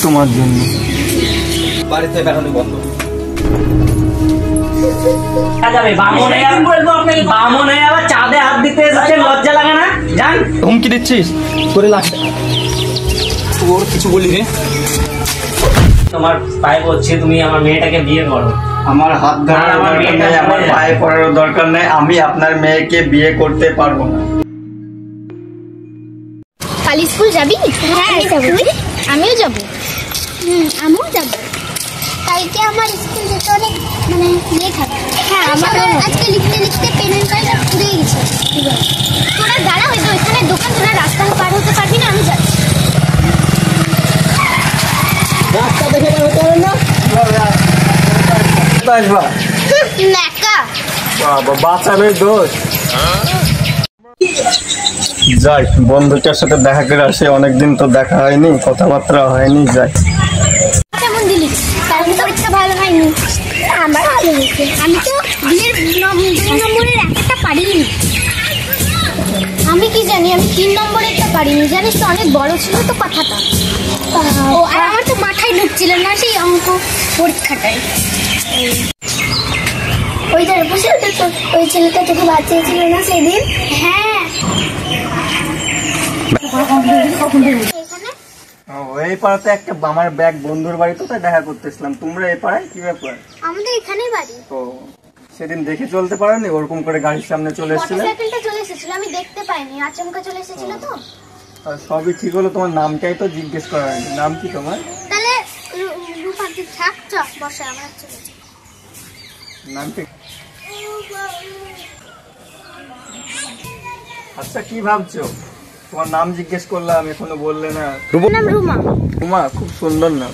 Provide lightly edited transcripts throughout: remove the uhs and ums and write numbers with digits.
তোমার জন্য। বাড়িতে বেড়ানো বন্ধ। চাঁদে হাত দিতে লজ্জা লাগে না? জান হুমকি দিচ্ছিস করে লাগছে ওর কিছু বলি রে। তোমার পায়ে পড়ছে, তুমি আমার মেয়েটাকে বিয়ে করো। আমার হাত ধরার দরকার নেই, আমার পায়ে পড়ার দরকার নেই, আমি আপনার মেয়েকে বিয়ে করতে পারবো না। কাল স্কুল যাবি? হ্যাঁ আমিও যাবো। আমিও যাবো। কালকে আমার স্কুল যেতে অনেক মানে লেট হবে। হ্যাঁ আমার আজকে লিখতে লিখতে পেনের কাজটা ফুরিয়ে গেছে। তোরা দাঁড়া, হয়তো এখানে দোকান, তোরা রাস্তা পার হতে পারবি না, আমি যাচ্ছি। রাস্তা দেখে হতে হবে না। আসবা নাকা বাবা, বাঁচাবে দোষ। যাই বন্ধুটার সাথে দেখা করে আসে, অনেকদিন তো দেখা হয়নি, কথাবার্তা হয়নি। যাই। কেমন দিলি? কারণ পরীক্ষা ভালো হয়নি। আমার ভালো হয়েছে। আমি তো বিয়ের 2 নম্বরের একটা পারিনি। আমি কি জানি, আমি 3 নম্বরেরটা পারিনি। জানিস তো অনেক বড় ছিল তো কথাটা। ও আর আমার তো মাথায় ঢুকছিল না সেই অঙ্ক পরীক্ষাটাই। ওইটার বসে ওই ছেলেটা তোকে বাঁচিয়েছিল না সেদিন? হ্যাঁ। এই পাড়াতে একটা আমার ব্যাগ বন্ধুর বাড়ি, তো তাই দেখা করতেছিলাম। তোমরা এই পাড়ায় কি ব্যাপার? আমাদের এখানেই বাড়ি। তো সেদিন দেখে চলতে পারোনি, ওরকম করে গাড়ির সামনে চলে এসেছিল। মোটরসাইকেলটা চলে এসেছিল, আমি দেখতে পাইনি, আচমকা চলে এসেছিল তো। আর সবই ঠিক হলো, তোমার নামটাই তো জিজ্ঞেস করা হয়নি। নাম কি তোমার? তাহলে রূপান্তি থাক, চল বসে আমরা চলে যাই। নাম ঠিক। আচ্ছা কি ভাবছো? তোমার নাম জিজ্ঞেস করলাম, এখনো বললে না। নাম রুমা। রুমা, খুব সুন্দর নাম।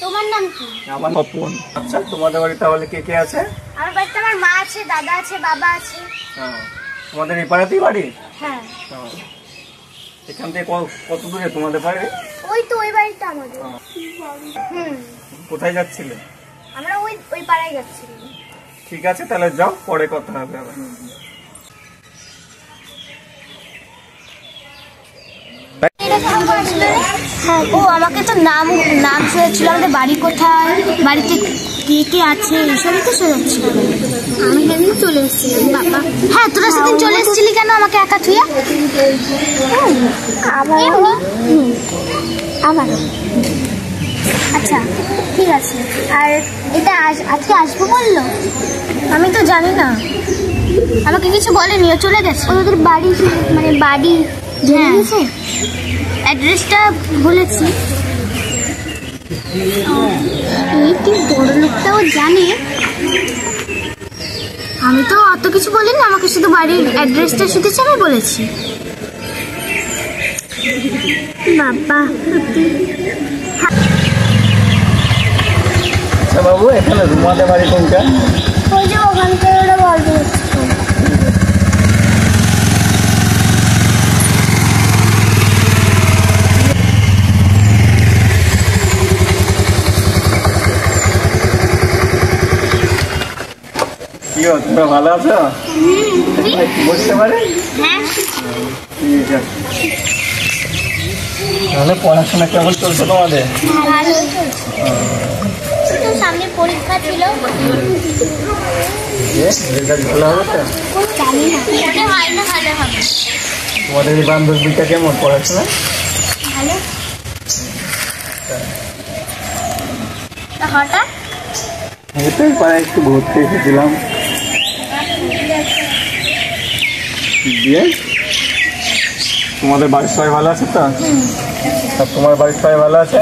তোমার নাম কি? আমার তপন। আচ্ছা তোমাদের বাড়ি তাহলে কে কে আছে? আমার বাড়িতে আমার মা আছে, দাদা আছে, বাবা আছে। তোমাদের এই পাড়াতেই বাড়ি? হ্যাঁ। এখান থেকে কত দূরে তোমাদের বাড়ি? ওই তো ওই বাড়িটা আমাদের। কোথায় যাচ্ছিলে? আমরা ওই পাড়ায় যাচ্ছিলাম। ঠিক আছে তাহলে যাও, পরে কথা হবে আবার। হ্যাঁ, ও আমাকে তো নাম শোনাচ্ছিল, আমাদের বাড়ি কোথায়, বাড়িতে কে কে আছে, এসবই তো শোনাচ্ছিল। আমি সেদিন চলে এসেছিলাম। বাবা হ্যাঁ, তোরা সেদিন চলে এসেছিলি কেন আমাকে একা থুয়ে? আমারও। আচ্ছা ঠিক আছে। আর এটা আজকে আসবো বললো? আমি তো জানি না, আমাকে কিছু বলেনি, ও চলে গেছে। ওদের বাড়ি মানে বাড়ি গেছে, অ্যাড্রেসটা বলেছি। এই কি বড় লোকটাও জানে। আমি তো অত কিছু বলিনি, আমাকে শুধু বাড়ির অ্যাড্রেসটা শুধু আমি বলেছি। বাবা আচ্ছা বাবু, এখানে রুমাদের বাড়ি কোনটা? ওই যে ওখান থেকে ওরা বলতে কি হো, তোমরা ভালো আছো? বসতে পারে? হ্যাঁ ঠিক আছে। তাহলে পড়াশোনা কেমন চলছে তোমাদের? ভালো চলছে। সামনে পরীক্ষা ছিল, রেজাল্ট ভালো হবে তো? জানি না, মনে হয় না ভালো হবে। তোমাদের এই বান্ধবীটা কেমন পড়াশোনা? ভালো। হঠাৎ এটাই পাড়ায় একটু ঘুরতে এসেছিলাম। দিয়ে তোমাদের বাড়ির সবাই ভালো আছে তো? আর তোমার বাড়ির সবাই ভালো আছে?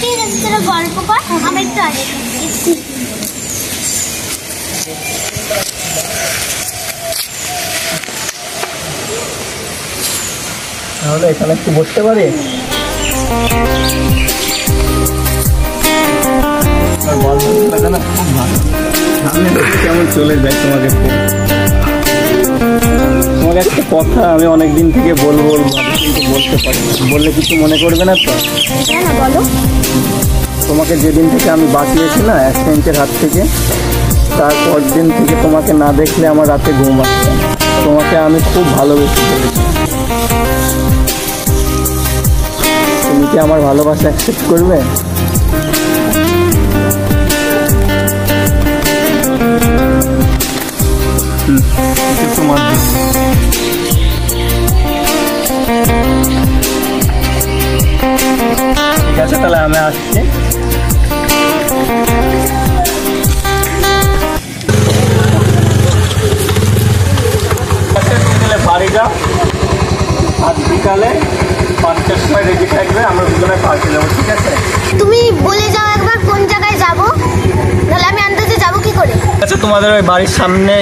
ঠিক আছে, তোরা গল্প কর, আমি একটু আসি। তাহলে এখানে একটু বসতে পারি? বান্ধবীটা না খুব ভালো, আমি কেমন চলে যাই তোমাকে। তোমাকে একটা কথা আমি অনেকদিন থেকে বলবো কিন্তু বলতে পারি, বললে কিছু মনে করবে না তো? হ্যাঁ বলো। তোমাকে যেদিন থেকে আমি বাঁচিয়েছি না অ্যাক্সিডেন্টের হাত থেকে, তারপর দিন থেকে তোমাকে না দেখলে আমার রাতে ঘুম আসছে না। তোমাকে আমি খুব ভালোবেসে ফেলেছি। তুমি কি আমার ভালোবাসা অ্যাকসেপ্ট করবে? তোমার ঠিক আছে, তাহলে আমি আসছি। বাড়িটা আজ বিকালে 5টার সময় রেডি থাকবে, আমরা দুজনে পার্কে যাবো, ঠিক আছে? তুমি বলে যাও একবার কোন জায়গায় যাব, তাহলে আমি আন্দাজে যাব কি করে? আচ্ছা, তোমাদের ওই বাড়ির সামনে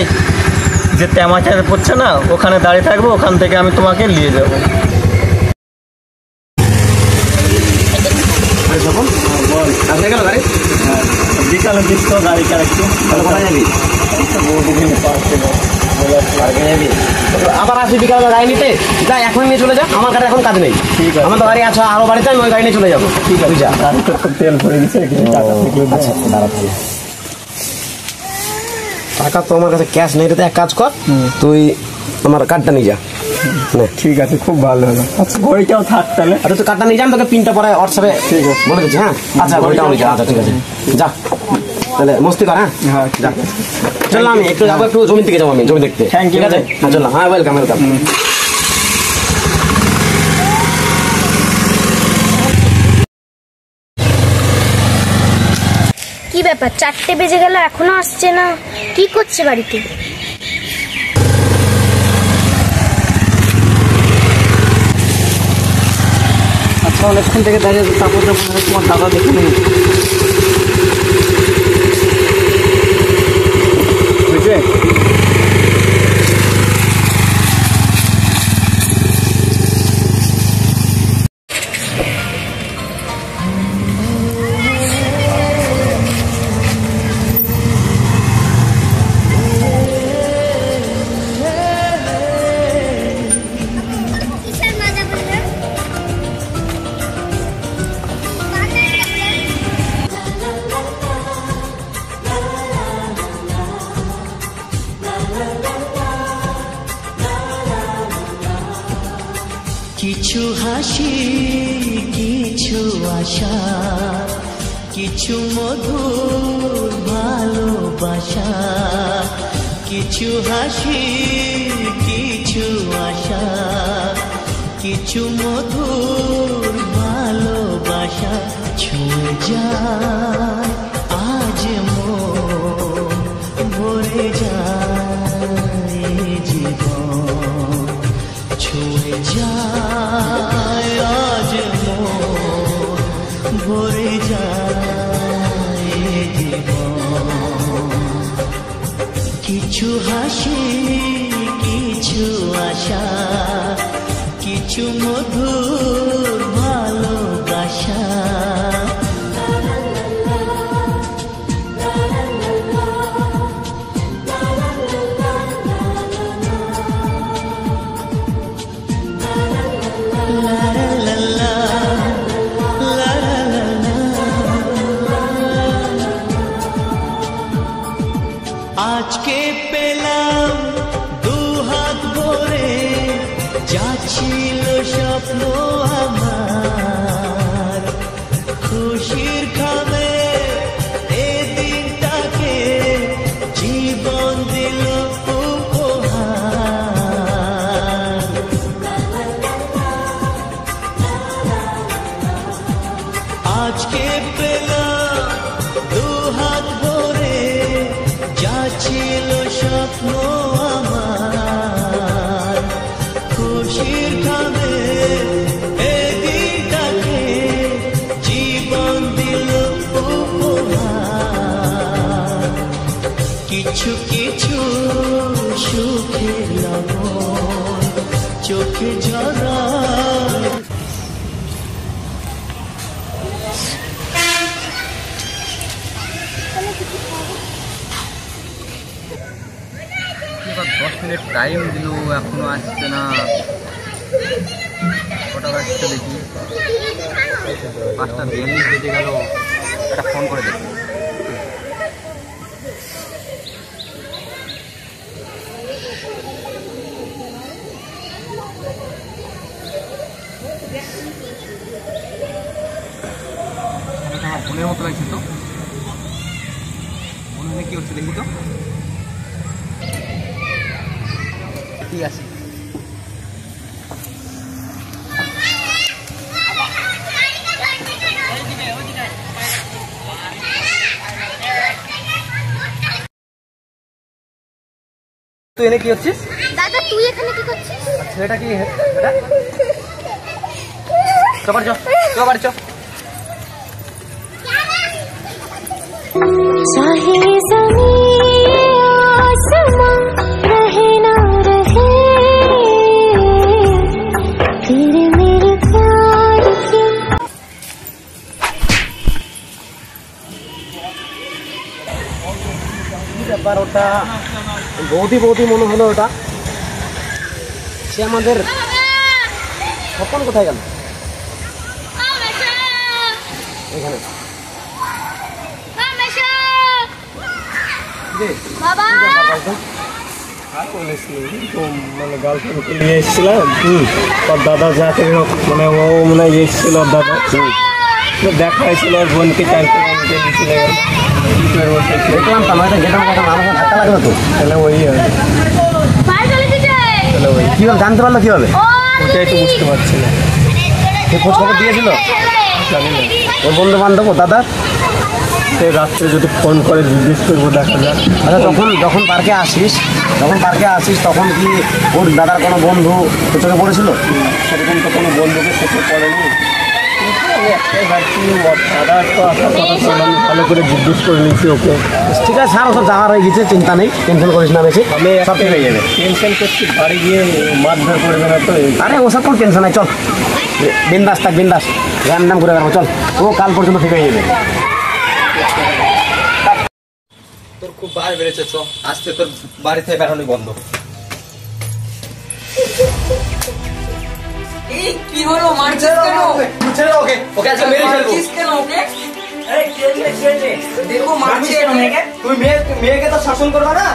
যে তেমাচার পড়ছে না, ওখানে দাঁড়িয়ে থাকবো, ওখান থেকে আমি তোমাকে নিয়ে যাবো। বিকালে দিচ্ছ গাড়িটা একটু, আবার আসি বিকালে গাড়ি নিতে, যা এখন নিয়ে চলে যা, আমার কাছে এখন কাজ নেই। ঠিক আছে, আমার তো গাড়ি আছে আরো বাড়িতে, আমি ওই গাড়ি নিয়ে চলে যাবো। ঠিক আছে, যা গাড়িতে তো তেল ভরে গেছে, টাকা তো আমার কাছে ক্যাশ নেই রে, এক কাজ কর, তুই আমার কার্ডটা নিয়ে যা। ঠিক আছে, খুব ভালো হলো। আচ্ছা, ঘড়িটাও থাক তাহলে। আচ্ছা, তুই কার্ডটা নিয়ে যান, তোকে পিনটা পরে হোয়াটসঅ্যাপে ঠিক আছে বলে দিচ্ছি। হ্যাঁ, আচ্ছা, ঘড়িটাও নিয়ে যা। আচ্ছা, ঠিক আছে, যা তাহলে মস্তি কর। হ্যাঁ হ্যাঁ, যা, চললাম আমি একটু যাবো, একটু জমি থেকে যাবো, আমি জমি দেখতে। Thank you, ঠিক আছে, হ্যাঁ চললাম। হ্যাঁ, ওয়েলকাম ওয়েলকাম। কি ব্যাপার, 4টে বেজে গেল এখনো আসছে না? কি করছে বাড়িতে? আচ্ছা, অনেকক্ষণ থেকে দাঁড়িয়ে তারপর তোমার দাদা দেখে নেই। বুঝলে, কিছু হাসি, কিছু আশা, কিছু মধুর ভালোবাসা। কিছু হাসি, কিছু আশা, কিছু মধুর ভালোবাসা। ছুঁয়ে যায় আজ মন, ভরে যায় জীবন। ছুঁয়ে যায় আজ মন, ভরে যায় জীবন। কিছু হাসি, কিছু আশা, কিছু মধুর ভালোবাসা। আজকে পেলাম দুহাত ভরে, যা ছিল স্বপ্ন আমার। খুশির খাবে এ দিনটাকে, জীবন দিল উপহার। আজকে পেলাম দুহাত ভরে, যা ছিল স্বপ্ন আমার। খুশির খাবে এদিনটাকে, জীবন দিল উপহার। কিছু কিছু সুখের লবণ চোখে ঝরায়। এবার 10 মিনিট টাইম দিল, এখনো আসছে না। কটা বাজছে দেখি, 5টা 42 বেজে গেল। একটা ফোন করে দেখি। আমার বোনের মতো লাগছে তো, মনে কি হচ্ছে দেখি তো। ঠিক আছে, তুই এনে কি হচ্ছিস? দাদা তুই এখানে কি করছিস? ছেলেটা কি এটা? চল বাড়ি চ। चाहे ज़मीन आसमां रहे ना रहे, तेरे मेरे प्यार की ব্যাপার ওটা বৌদি মনে হলো ওটা। সে আমাদের স্বপন কোথায় গেল? এখানে বাবা মানে গার্লফ্রেন্ডকে নিয়ে এসেছিলাম। তোর দাদা যাতে মানে ও মনে হয় এসেছিল দাদা, দেখা হয়েছিল ওর বোনকে চাইতে দেখলাম তো আমাদের যেটা আমাকে ধাক্কা লাগলো তো। তাহলে ওই কীভাবে জানতে পারলো কীভাবে? ওটাই তো বুঝতে পারছি না। সে খোঁজ খবর দিয়েছিল জানি না, ওর বন্ধু বান্ধব দাদা। সে রাত্রে যদি ফোন করে জিজ্ঞেস করবো দেখা যাক। আচ্ছা যখন পার্কে আসিস তখন কি ওর দাদার কোনো বন্ধু চোখে পড়েছিল? সেরকম তো কোনো বন্ধুকে চোখে পড়েনি, কিন্তু আমি একটাই ভাবছি ওর দাদা তো আসার কথা ছিল, আমি ভালো করে জিজ্ঞেস করে নিয়েছি ওকে। ঠিক আছে স্যার, ওসব যাওয়ার হয়ে গেছে, চিন্তা নেই, টেনশন করিস না বেশি, আমি সব ঠিক হয়ে যাবে। টেনশন করছি বাড়ি গিয়ে মারধর করবে না তো। আরে ওসব কোনো টেনশন নাই, চল বিন্দাস থাক, বিন্দাস র্যাম করে বেড়াবো, চল ও কাল পর্যন্ত ঠিক হয়ে যাবে। তোর খুব বার বেড়েছে, চ আজকে তোর বাড়ি থেকে বেরোনি বন্ধ। এই কি হলো, মারছিস কেন? ওকে আজকে মেরে ফেলবো। মারছিস কেন ওকে? আরে কি হয়েছে? দেখো মারছিস কেন? তুমি মেয়েকে তো শাসন করবে না?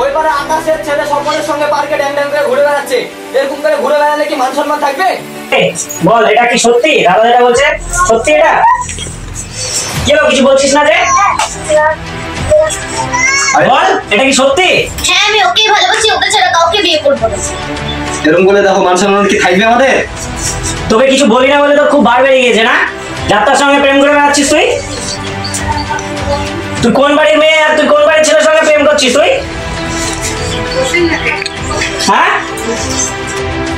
ওই পারে আকাশের ছেলে সকলের সঙ্গে পার্কে ড্যাং ড্যাং করে ঘুরে বেড়াচ্ছে, এরকম করে ঘুরে বেড়ালে কি মান সম্মান থাকবে? বল এটা কি সত্যি? দাদা যেটা বলছে সত্যি? এটা কি হলো, কিছু বলছিস না যে? বল এটা কি সত্যি? হ্যাঁ আমি ওকেই ভালোবাসি, ওকে ছাড়া কাউকে বিয়ে করবো না। এরকম করে দেখো মান সম্মান কি থাকবে আমাদের? তোকে কিছু বলি না বলে তো খুব বার বেড়ে গেছে না? যাত্রার সঙ্গে প্রেম করে বেড়াচ্ছিস তুই? তুই কোন বাড়ির মেয়ে আর তুই কোন বাড়ির ছেলের সঙ্গে প্রেম করছিস তুই? হ্যাঁ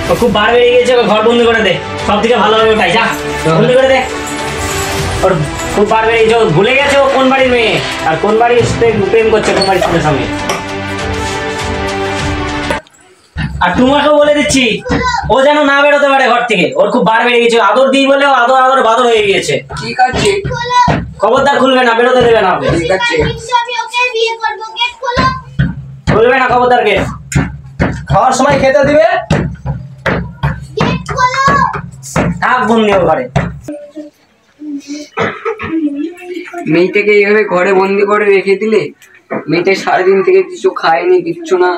ও খুব বার বেড়ে গেছে, ওকে ঘর বন্দি করে দে, সব থেকে ভালো হবে ওটাই, যা বন্দি করে দে। ওর খুব বার বেড়ে গেছে, ও ভুলে গেছে ও কোন বাড়ির মেয়ে আর কোন বাড়ির প্রেম করছে কোন বাড়ির ছেলের সঙ্গে। আর তোমাকেও বলে দিচ্ছি ও যেন না বেরোতে পারে ঘর থেকে, ওর খুব বার বেড়ে গেছে, আদর দিই বলে ও আদর বাদর হয়ে গিয়েছে। ঠিক আছে, খবরদার খুলবে না, বেরোতে দেবে না ওকে। ঠিক আছে। আমি ওকে বিয়ে করবো, গেট খোলো। খুলবে না খবরদার কে। খাওয়ার সময় খেতে দিবে। গেট খোলো। থাক বন্দি ও ঘরে। মেয়েটাকে এইভাবে ঘরে বন্দি করে রেখে দিলে, মেয়েটা সারাদিন থেকে কিছু খায়নি, কিচ্ছু না।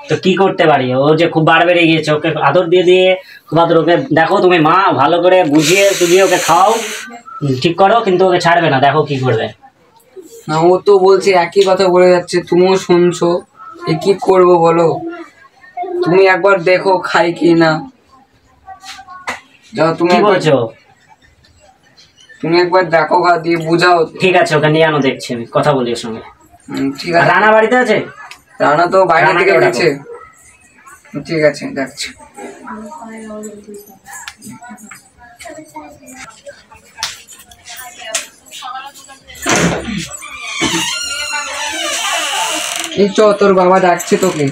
তো কি করতে পারি, ও যে খুব বার বেড়ে গিয়েছে, ওকে আদর দিয়ে দিয়ে তোমাদের ওকে দেখো, তুমি মা ভালো করে বুঝিয়ে সুঝিয়ে ওকে খাও, ঠিক করো, কিন্তু ওকে ছাড়বে না, দেখো কি করবে। না ও তো বলছে একই কথা বলে যাচ্ছে, তুমিও শুনছো, এ কি করবো বলো? তুমি একবার দেখো খাই কি না। যাও তুমি কি একবার, বলছো? তুমি একবার দেখো, খা দিয়ে বুঝাও। ঠিক আছে ওকে নিয়ে আনো, দেখছি আমি কথা বলি ওর সঙ্গে। ঠিক আর আছে, রানা বাড়িতে আছে? রানা তো বাইরে রানাকে থেকে ডাকো। গেছে। ঠিক আছে দেখছি। এই চ, তোর বাবা ডাকছে তোকে।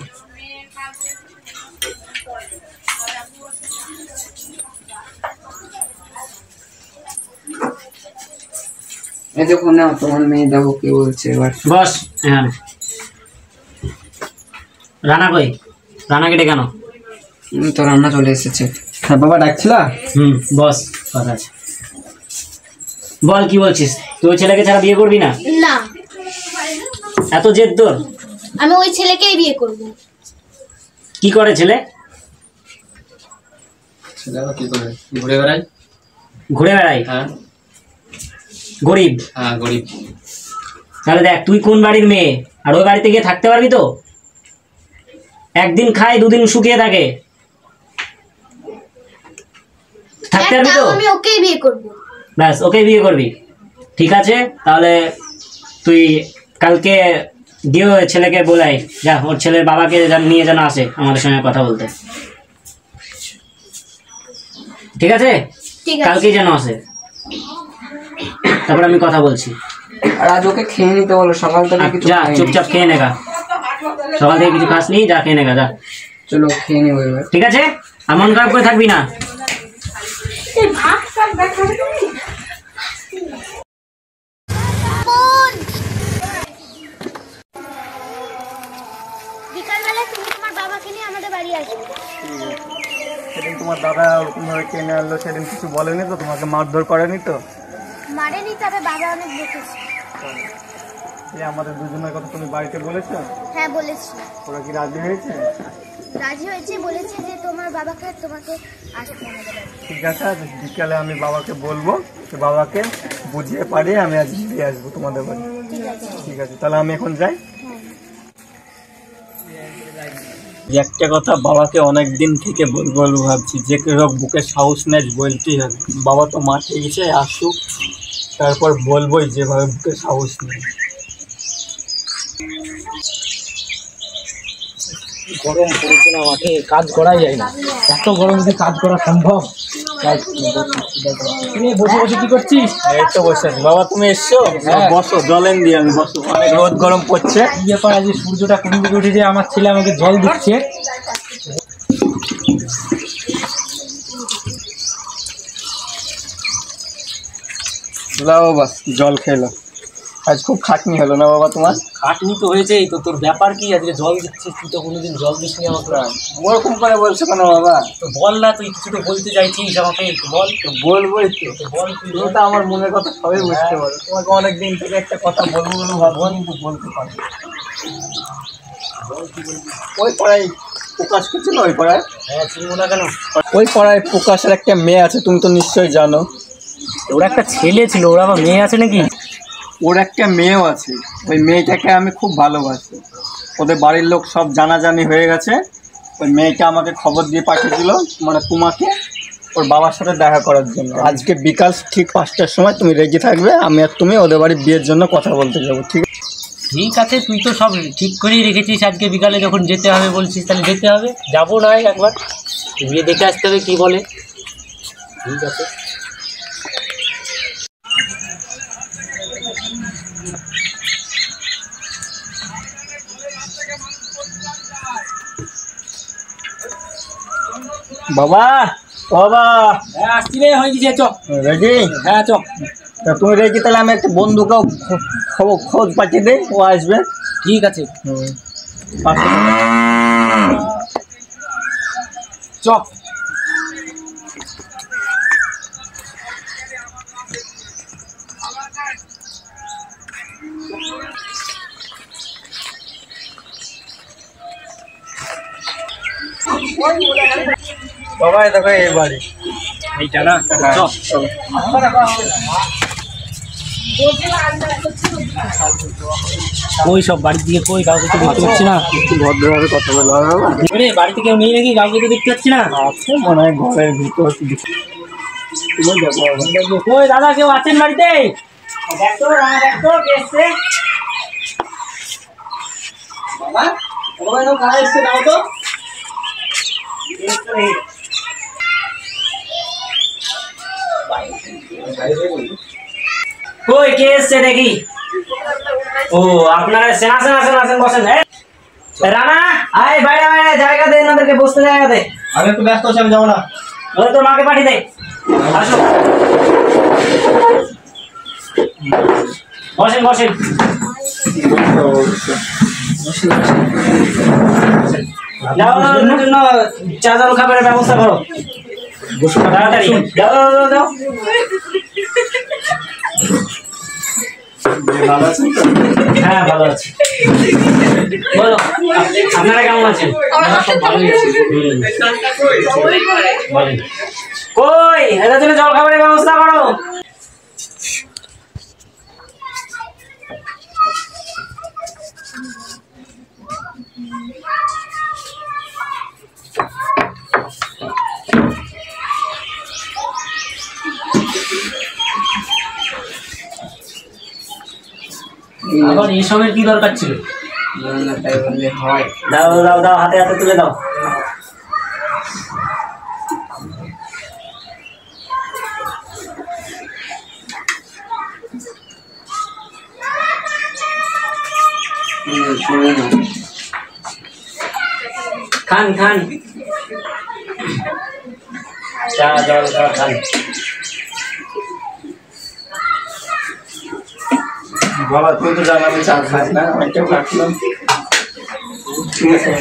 এই দেখো না, তোমার মেয়ে দেখো কি বলছে এবার। বস হ্যাঁ। রানা কই? রানাকে ডেকে আনো। তো রান্না চলে এসেছে। হ্যাঁ বাবা ডাকছিলা? বস কথা আছে। বল কি বলছিস, তুই ওই ছেলেকে ছাড়া বিয়ে করবি না? না, এত জেদ তোর? আমি ওই ছেলেকেই বিয়ে করবো। কি করে ছেলে? ছেলে আবার কি করে ঘুরে বেড়াই? ঘুরে বেড়াই? হ্যাঁ গরিব? হ্যাঁ গরিব। তাহলে দেখ তুই কোন বাড়ির মেয়ে, আর ওই বাড়িতে গিয়ে থাকতে পারবি তো? একদিন খায় দুদিন শুকিয়ে থাকে, থাকতে পারবি তো? আমি ওকেই বিয়ে করব। ব্যাস ওকে বিয়ে করবি, ঠিক আছে। তাহলে তুই কালকে গিয়ে ওই ছেলেকে বলাই, যা ওর ছেলের বাবাকে নিয়ে যেন আসে আমাদের সঙ্গে কথা বলতে, ঠিক আছে? ঠিক আছে। কালকেই যেন আসে, তারপর আমি কথা বলছি। আর আজ ওকে খেয়ে নিতে বলো, সকাল থেকে কিছু যা খাইনি। চুপচাপ খেয়ে নেগা, সকাল থেকে কিছু খাসনি, যা খেয়ে নেগা যা। চলো খেয়ে নেবো এবার। ঠিক আছে, আর মন খারাপ করে থাকবি না। বিকালবেলা তুমি তোমার বাবাকে নিয়ে আমাদের বাড়ি আসবে। সেদিন তোমার দাদা ওরকম ভাবে টেনে আনলো, সেদিন কিছু বলেনি তো? তোমাকে মারধর করেনি তো? মারেনি, তবে বাবা অনেক বকেছে। এই আমাদের দুজনের কথা তুমি বাড়িতে বলেছো? হ্যাঁ বলেছি। ওরা কি রাজি হয়েছে? রাজি হয়েছে, বলেছে যে তোমার বাবাকে তোমাকে আসতে আমাদের বাড়ি। ঠিক আছে, আজ বিকালে আমি বাবাকে বলবো, তো বাবাকে বুঝিয়ে পারিয়ে আমি আজ দিয়ে আসবো তোমাদের বাড়ি। ঠিক আছে। ঠিক আছে, তাহলে আমি এখন যাই। হ্যাঁ। একটা কথা বাবাকে অনেক দিন থেকে বলবো ভাবছি, যে কেউ বুকে সাহস নেই বলতেই হবে। বাবা তো মাঠে গেছে, আসুক তারপর বলবোই যেভাবে বুকে সাহস নেই। গরম পড়েছে না মাঠে, কাজ করাই যায় না, এত গরম যদি কাজ করা সম্ভব? বসে বসে কি করছিস? এই তো বসে আছি। বাবা তুমি এসছো? বসো, জল এনে দিই আমি, বসো। অনেক রোদ গরম পড়ছে। কি ব্যাপার, আজ সূর্যটা কোন দিকে উঠেছে, আমার ছেলে আমাকে জল দিচ্ছে। লাও বাবা, জল খেলো। আজ খুব খাটনি হলো না বাবা তোমার? খাটনি তো হয়েছেই তো, তোর ব্যাপার কি আজকে জল দিচ্ছিস? তুই তো কোনোদিন জল দিসনি আমাকে। ওরকম করে বলছো কেন বাবা? তো বল না, তুই কিছু তো বলতে চাইছিস আমাকে, একটু বল। তো বলবোই তো। বল তুই তুমি তো আমার মনের কথা সবই বুঝতে পারো। তোমাকে অনেক দিন থেকে একটা কথা বলবো বলে ভাববো, কিন্তু বলতে পারো। ওই পাড়ায় প্রকাশ করছিল, ওই পাড়ায়। হ্যাঁ, চিনবো না কেন? ওই পাড়ায় প্রকাশের একটা মেয়ে আছে, তুমি তো নিশ্চয়ই জানো। ওরা একটা ছেলে ছিল, ওরা আবার মেয়ে আছে নাকি? ওর একটা মেয়েও আছে। ওই মেয়েটাকে আমি খুব ভালোবাসি। ওদের বাড়ির লোক সব জানাজানি হয়ে গেছে। ওই মেয়েটা আমাকে খবর দিয়ে পাঠিয়েছিল, মানে তোমাকে ওর বাবার সাথে দেখা করার জন্য। আজকে বিকাল ঠিক 5টার সময় তুমি রেডি থাকবে, আমি আর তুমি ওদের বাড়ির বিয়ের জন্য কথা বলতে যাবো, ঠিক আছে? ঠিক আছে, তুই তো সব ঠিক করেই রেখেছিস। আজকে বিকালে যখন যেতে হবে বলছিস, তাহলে যেতে হবে। যাবো না একবার গিয়ে দেখে আসতে হবে কি বলে। ঠিক আছে। বাবা, বাবা হ্যাঁ আসছি রে, হয়ে গেছে, চ। রেডি? হ্যাঁ চ। তা তুমি রেডি, তাহলে আমি একটা বন্ধুকেও খোঁজ পাঠিয়ে দিই, ও আসবে। ঠিক আছে, চ। বাবা দেখো এই বাড়ি। এইটা না? চ। কই সব বাড়ির দিকে, কই কাউকে তো দেখতে পাচ্ছি না। একটু ভদ্রভাবে কথা বলো বাবা। রে, বাড়িতে কেউ নেই নাকি? কাউকে তো দেখতে পাচ্ছি না। আছে মনে হয় ঘরের ভিতর। তুমি দেখো বাবা। কই দাদা, কেউ আছেন বাড়িতে? দেখো দেখো কে এসছে। বাবা, বাবা এরকম কাজ এসছে, দাও তো। কই কে এসছে দেখি? ও আপনারা সেনা সেনা সেনা সেন বসেন। রানা আয় বাইরে, বাইরে জায়গা দে, এনাদেরকে বসতে জায়গা দে। আমি একটু ব্যস্ত আছি, আমি যাবো না। ওই তোর মাকে পাঠিয়ে দে। আসো, বসেন বসেন। যাও ওদের জন্য চা জল খাবারের ব্যবস্থা করো। তাড়াতাড়ি যাও যাও যাও যাও। ভালো আছেন তো? হ্যাঁ ভালো আছি। বলো আপনারা কেমন আছেন? সব ভালোই আছে। বলেন। কই এদের জন্য জল খাবারের ব্যবস্থা করো। আবার এসবের কি দরকার ছিল? না, তাই বললে হয়। দাও দাও দাও, হাতে হাতে তুলে দাও। শুনে না। খান খান, চা জল খান। বাবা তুই তো জানো আমি চা খাই না, আমাকেও রাখলাম। ঠিক আছে।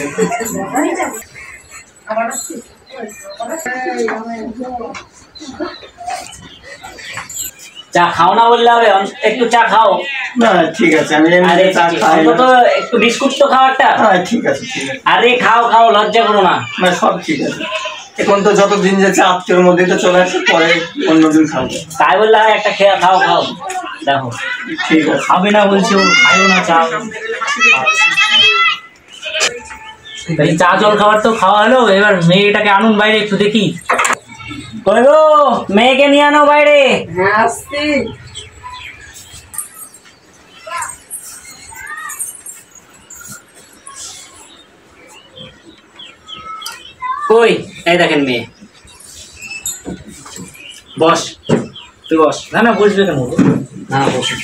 চা খাও না বললে হবে, একটু চা খাও। না ঠিক আছে, আমি আরে এমনি চা খাই না। অন্তত একটু বিস্কুট তো খাও একটা। হ্যাঁ ঠিক আছে ঠিক আছে। আরে খাও খাও, লজ্জা করো না। না সব ঠিক আছে। এখন তো যত দিন যাচ্ছে আত্মীয়র মধ্যেই তো চলে আসে, পরে অন্যদিন খাবো। তাই বললে হয়, একটা খেয়ে খাও খাও। দেখো ঠিক আছে। খাবে না বলছি, ও খাইও না চা। এই চা জল খাবার তো খাওয়া হলো, এবার মেয়েটাকে আনুন বাইরে একটু দেখি। কই গো, মেয়েকে নিয়ে আনো বাইরে। হ্যাঁ আসছি। কই এই দেখেন মেয়ে। বস, তুই বস। না না বসবে কেন? না বসে।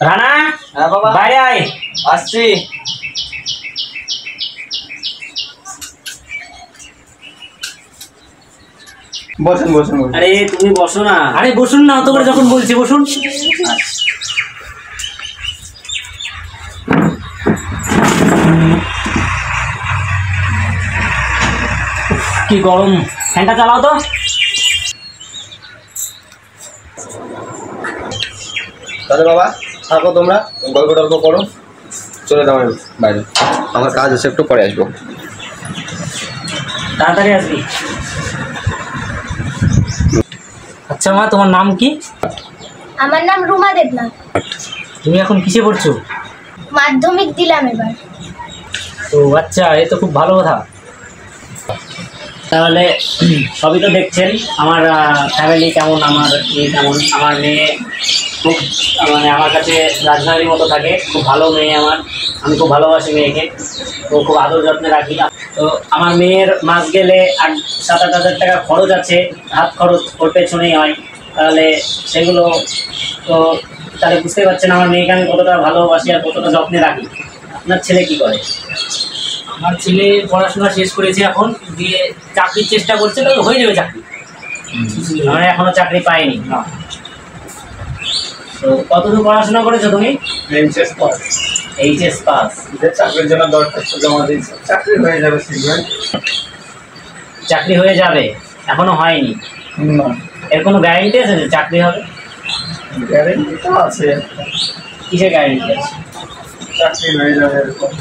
রানা হ্যাঁ বাবা বাইরে আয়। আসছি। বসেন বসেন বসেন। আরে তুমি বসো না। আরে বসুন না, অত করে যখন বলছি বসুন। কি গরম, ফ্যানটা চালাও তো। তাহলে বাবা থাকো, তোমরা গল্প টল্প করো, চলে যাও আমি বাইরে, আমার কাজ আছে, একটু পরে আসবো। তাড়াতাড়ি আসবি। আচ্ছা মা, তোমার নাম কি? আমার নাম রুমা দেবনাথ। তুমি এখন কিসে পড়ছো? মাধ্যমিক দিলাম এবার। তো আচ্ছা, এ তো খুব ভালো কথা। তাহলে সবই তো দেখছেন আমার ফ্যামিলি কেমন, আমার মেয়ে কেমন। আমার মেয়ে খুব মানে আমার কাছে রাজধানীর মতো থাকে, খুব ভালো মেয়ে আমার। আমি খুব ভালোবাসি মেয়েকে, তো খুব আদর যত্নে রাখি। তো আমার মেয়ের মাস গেলে 7-8 হাজার টাকা খরচ আছে, হাত খরচ ওর পেছনেই হয়। তাহলে সেগুলো তো তাহলে বুঝতে পারছেন আমার মেয়েকে আমি কতটা ভালোবাসি আর কতটা যত্নে রাখি। আপনার ছেলে কি করে? আমার ছেলে পড়াশোনা শেষ করেছে, এখন দিয়ে চাকরির চেষ্টা করছে, তো হয়ে যাবে চাকরি। মানে এখনো চাকরি পাইনি। তো কতদূর পড়াশোনা করেছো তুমি? HS pass. HS pass. যে চাকরির জন্য দরখাস্ত জমা দিয়েছে, চাকরি হয়ে যাবে শীঘ্রই। চাকরি হয়ে যাবে? এখনো হয়নি? না এর কোনো গ্যারেন্টি আছে যে চাকরি হবে? গ্যারেন্টি তো আছে, কিসের গ্যারেন্টি আছে? চাকরি হয়ে যাবে এরকম।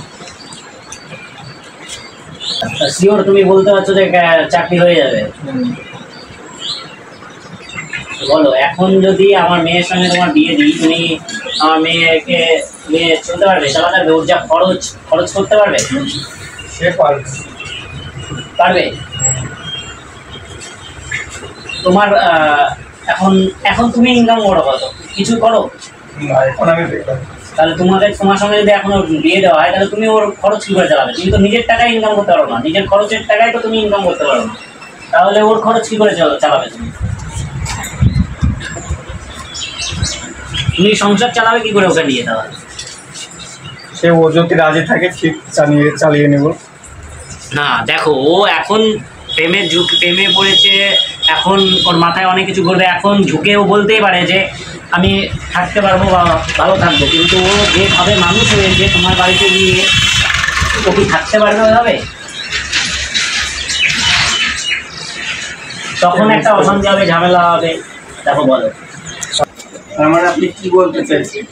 শিওর তুমি বলতে পারছো যে চাকরি হয়ে যাবে? বলো, এখন যদি আমার মেয়ের সঙ্গে তোমার বিয়ে দিই, তুমি আমার মেয়েকে নিয়ে চলতে পারবে, চালাতে পারবে? ওর যা খরচ করতে পারবে? সে পারবে। পারবে? তোমার এখন এখন তুমি ইনকাম করো কত? কিছু করো? না এখন আমি বেকার। তাহলে তোমার সঙ্গে যদি এখন ওর বিয়ে দেওয়া হয়, তাহলে তুমি ওর খরচ কী করে চালাবে? তুমি তো নিজের টাকায় ইনকাম করতে পারো না, নিজের খরচের টাকায় তো তুমি ইনকাম করতে পারো না, তাহলে ওর খরচ কী করে চালাবে তুমি? তুমি সংসার চালাবে কি করে ওকে নিয়ে? তাহলে সে ও যদি রাজি থাকে ঠিক চালিয়ে নেব। না দেখো, ও এখন প্রেমের যুগ, প্রেমে পড়েছে, এখন ওর মাথায় অনেক কিছু ঘুরবে, এখন ঝুঁকেও বলতেই পারে যে আমি থাকতে পারবো বা ভালো থাকবো, কিন্তু ও যেভাবে মানুষ হয়েছে তোমার বাড়িতে গিয়ে ও কি থাকতে পারবে ওইভাবে? তখন একটা অশান্তি হবে, ঝামেলা হবে। দেখো বলো, তার মানে আপনি কি বলতে চাইছেন,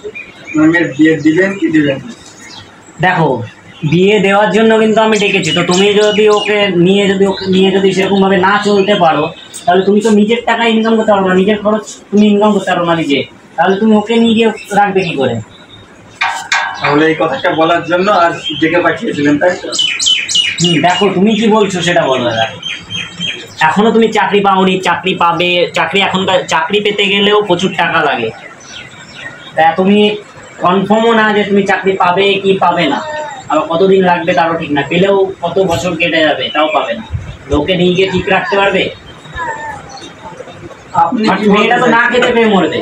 আমার মেয়ের বিয়ে দিবেন কি দিবেন না? দেখো বিয়ে দেওয়ার জন্য কিন্তু আমি ডেকেছি, তো তুমি যদি ওকে নিয়ে যদি সেরকমভাবে না চলতে পারো, তাহলে তুমি তো নিজের টাকা ইনকাম করতে পারো না, নিজের খরচ তুমি ইনকাম করতে পারো না নিজে, তাহলে তুমি ওকে নিয়ে গিয়ে রাখবে কি করে? তাহলে এই কথাটা বলার জন্য আর ডেকে পাঠিয়েছিলেন, তাই তো? দেখো তুমি কি বলছো সেটা বলো দাদা। এখনো তুমি চাকরি পাওনি, চাকরি পাবে, এখনকার চাকরি পেতে গেলেও প্রচুর টাকা লাগে, তা তুমি কনফার্মও না যে তুমি চাকরি পাবে কি পাবে না, আবার কতদিন লাগবে তারও ঠিক না, পেলেও কত বছর কেটে যাবে তাও পাবে না, লোকে নিয়ে গিয়ে ঠিক রাখতে পারবে? আপনি কি মেয়েটা তো না খেতে পেয়ে মরবে।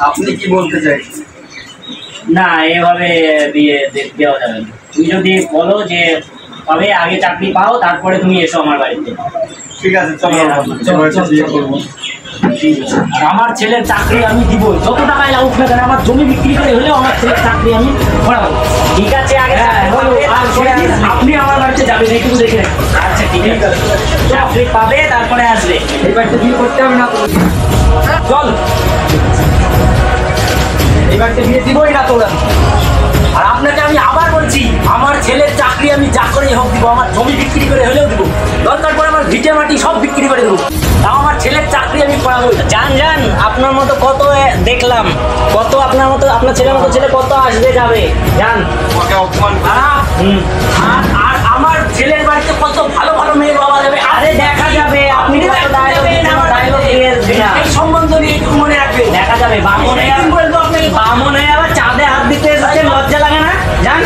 আপনি কি বলতে চাইছেন? না, এভাবে বিয়ে দেওয়া যাবে না। তুমি যদি বলো যে তবে আগে চাকরি পাও তারপরে তুমি এসো আমার বাড়িতে। ঠিক আছে, চলো বিয়ে করবো। আর আমার ছেলের চাকরি আমি দিব, যত টাকায় লাগুক না কেন, আমার জমি বিক্রি করে হলেও আমার ছেলের চাকরি আমি করাবো। ঠিক আছে, আগে আপনি আমার বাড়িতে যাবেন, একটু দেখে রাখুন। আচ্ছা ঠিক আছে, চাকরি পাবে তারপরে আসবে। এই বাড়িতে বিয়ে করতে হবে না, চল, এই বাড়িতে বিয়ে দিবই না তোরা। আর আপনাকে আমি আবার বলছি, আমার ছেলের চাকরি আমি যা করেই হোক দিব, আমার জমি বিক্রি করে হলেও দিব, দরকার পড়ে আমার ভিটে মাটি সব বিক্রি করে দেবো, তাও আমার ছেলের চাকরি আমি করাবো। যান আপনার মতো কত দেখলাম, কত আপনার ছেলের মতো ছেলে কত আসবে যাবে, যান। আমাকে অপমান আর আমার ছেলের বাড়িতে কত ভালো ভালো মেয়ে পাওয়া যাবে, আরে দেখা যাবে। আপনি এই সম্বন্ধ নিয়ে একটু মনে রাখবেন, দেখা যাবে। বামনে আবার চাঁদে হাত দিতে লজ্জা লাগে না? যান।